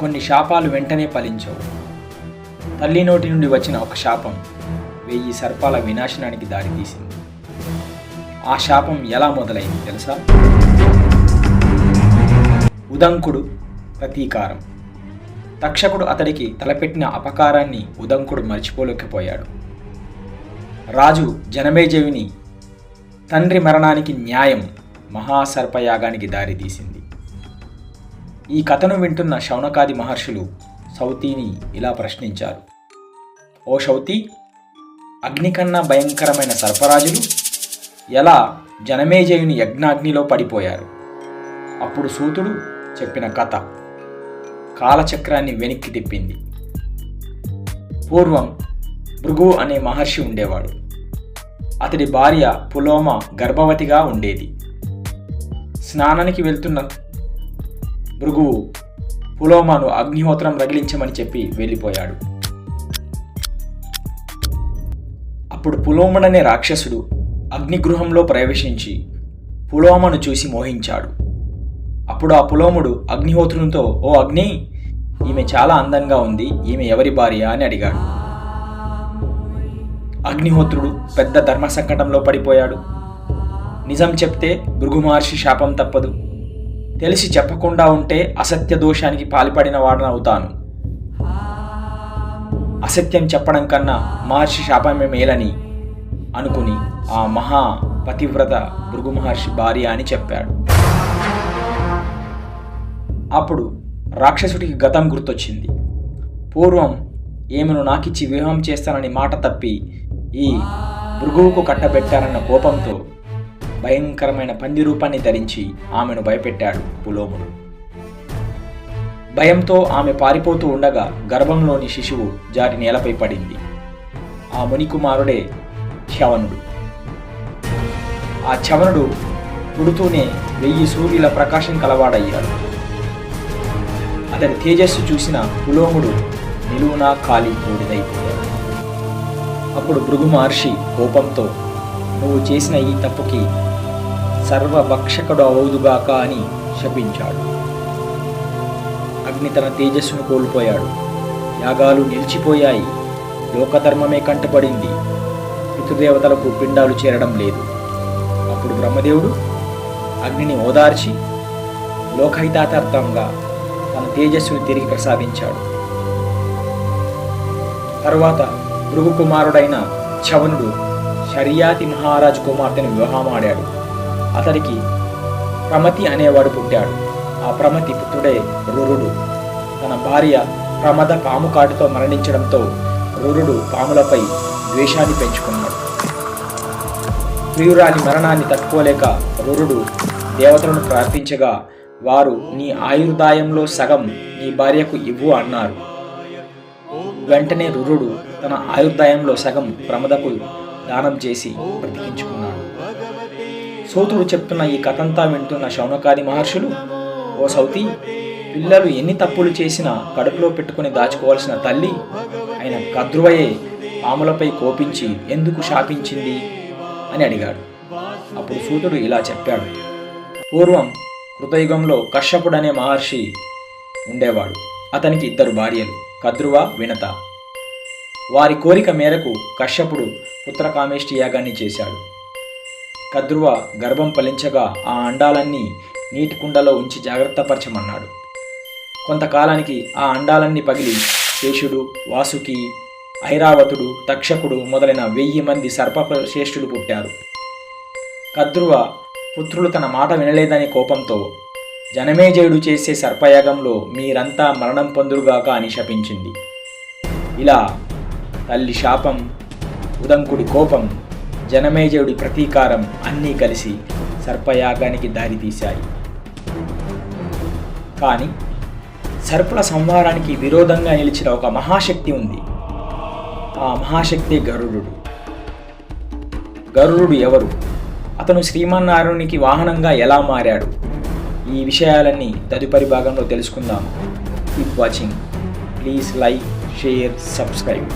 కొన్ని శాపాలు వెంటనే ఫలించవు. తల్లి నోటి నుండి వచ్చిన ఒక శాపం 1000 సర్పాల వినాశనానికి దారితీసింది. ఆ శాపం ఎలా మొదలైంది తెలుసా? ఉదంకుడు ప్రతీకారం. తక్షకుడు అతడికి తలపెట్టిన అపకారాన్ని ఉదంకుడు మర్చిపోలేకపోయాడు. రాజు జనమేజయుని తండ్రి మరణానికి న్యాయం మహాసర్పయాగానికి దారితీసింది. ఈ కథను వింటున్న శౌనకాది మహర్షులు సౌతిని ఇలా ప్రశ్నించారు: ఓ సౌతి, అగ్ని కన్నా భయంకరమైన సర్పరాజులు ఎలా జనమేజయుని యజ్ఞాగ్నిలో పడిపోయారు? అప్పుడు సూతుడు చెప్పిన కథ కాలచక్రాన్ని వెనక్కి తిప్పింది. పూర్వం భృగు అనే మహర్షి ఉండేవాడు. అతడి భార్య పులోమ గర్భవతిగా ఉండేది. స్నానానికి వెళ్తున్న భృగువు పులోమను అగ్నిహోత్రం రగిలించమని చెప్పి వెళ్ళిపోయాడు. అప్పుడు పులోముడనే రాక్షసుడు అగ్నిగృహంలో ప్రవేశించి పులోమను చూసి మోహించాడు. అప్పుడు ఆ పులోముడు అగ్నిహోత్రునితో, ఓ అగ్ని, ఈమె చాలా అందంగా ఉంది, ఈమె ఎవరి భార్య అని అడిగాడు. అగ్నిహోత్రుడు పెద్ద ధర్మ సంకటంలో పడిపోయాడు. నిజం చెప్తే భృగు మహర్షి శాపం తప్పదు, తెలిసి చెప్పకుండా ఉంటే అసత్య దోషానికి పాల్పడిన వాడనవుతాను, అసత్యం చెప్పడం కన్నా మహర్షి శాపమే మేలని అనుకుని ఆ మహా పతివ్రత భృగు మహర్షి భార్య అని చెప్పాడు. అప్పుడు రాక్షసుడికి గతం గుర్తొచ్చింది. పూర్వం ఈమెను నాకిచ్చి వివాహం చేస్తానని మాట తప్పి ఈ భృగువుకు కట్టబెట్టారన్న కోపంతో భయంకరమైన పంది రూపాన్ని ధరించి ఆమెను భయపెట్టాడు పులోముడు. భయంతో ఆమె పారిపోతూ ఉండగా గర్భంలోని శిశువు జారి నేలపై పడింది. ఆ మునికుమారుడే చ్యవనుడు. ఆ చ్యవనుడు పుడుతూనే 1000 సూర్యుల ప్రకాశం కలవాడయ్యాడు. అతడి తేజస్సు చూసిన పులోముడు నిలువునా కాలి బూడిదైపోయాడు. అప్పుడు భృగు మహర్షి కోపంతో, నువ్వు చేసిన ఈ తప్పుకి సర్వభక్షకుడు అవదుగాక అని శపించాడు. అగ్ని తన తేజస్సును కోల్పోయాడు. యాగాలు నిలిచిపోయాయి. లోకధర్మమే కంటపడింది. పితృదేవతలకు పిండాలు చేరడం లేదు. అప్పుడు బ్రహ్మదేవుడు అగ్నిని ఓదార్చి లోకహితార్థంగా తన తేజస్సును తిరిగి ప్రసాదించాడు. తరువాత భృగు కుమారుడైన చ్యవనుడు శర్యాతి మహారాజు కుమార్తెను వివాహమాడాడు. అతడికి ప్రమతి అనేవాడు పుట్టాడు. ఆ ప్రమతి పుత్రుడే రురుడు. తన భార్య ప్రమద పాము కాటుతో మరణించడంతో రురుడు పాములపై ద్వేషాన్ని పెంచుకున్నాడు. ప్రియురాలి మరణాన్ని తట్టుకోలేక రురుడు దేవతలను ప్రార్థించగా వారు, నీ ఆయుర్దాయంలో సగం నీ భార్యకు ఇవ్వు అన్నారు. వెంటనే రురుడు తన ఆయుర్దాయంలో సగం ప్రమదకు దానం చేసి బ్రతికించుకున్నాడు. సూతుడు చెప్తున్న ఈ కథంతా వింటున్న శౌనకాది మహర్షులు, ఓ సౌతి, పిల్లలు ఎన్ని తప్పులు చేసినా కడుపులో పెట్టుకుని దాచుకోవాల్సిన తల్లి అయిన కద్రువయే పాములపై కోపించి ఎందుకు శాపించింది అని అడిగాడు. అప్పుడు సూతుడు ఇలా చెప్పాడు: పూర్వం కృతయుగంలో కశ్యపుడనే మహర్షి ఉండేవాడు. అతనికి 2 భార్యలు, కద్రువ, వినత. వారి కోరిక మేరకు కశ్యపుడు పుత్రకామేష్టి యాగాన్ని చేశాడు. కద్రువ గర్భం ఫలించగా ఆ అండాలన్నీ నీటి కుండలో ఉంచి జాగ్రత్తపరచమన్నాడు. కొంతకాలానికి ఆ అండాలన్నీ పగిలి శేషుడు, వాసుకి, ఐరావతుడు, తక్షకుడు మొదలైన 1000 మంది సర్పశ్రేష్ఠులు పుట్టారు. కద్రువ పుత్రులు తన మాట వినలేదనే కోపంతో జనమేజయుడు చేసే సర్పయాగంలో మీరంతా మరణం పొందురుగాక అని శపించింది. ఇలా తల్లి శాపం, ఉదంకుడి కోపం, జనమేజయుడి ప్రతీకారం అన్నీ కలిసి సర్పయాగానికి దారితీశాయి. కానీ సర్పుల సంహారానికి విరోధంగా నిలిచిన ఒక మహాశక్తి ఉంది. ఆ మహాశక్తి గరుడు. గరుడు ఎవరు? అతను శ్రీమన్నారాయణునికి వాహనంగా ఎలా మారాడు? ఈ విషయాలన్నీ తదుపరి భాగంలో తెలుసుకుందాం. Keep watching. Please like, share, subscribe.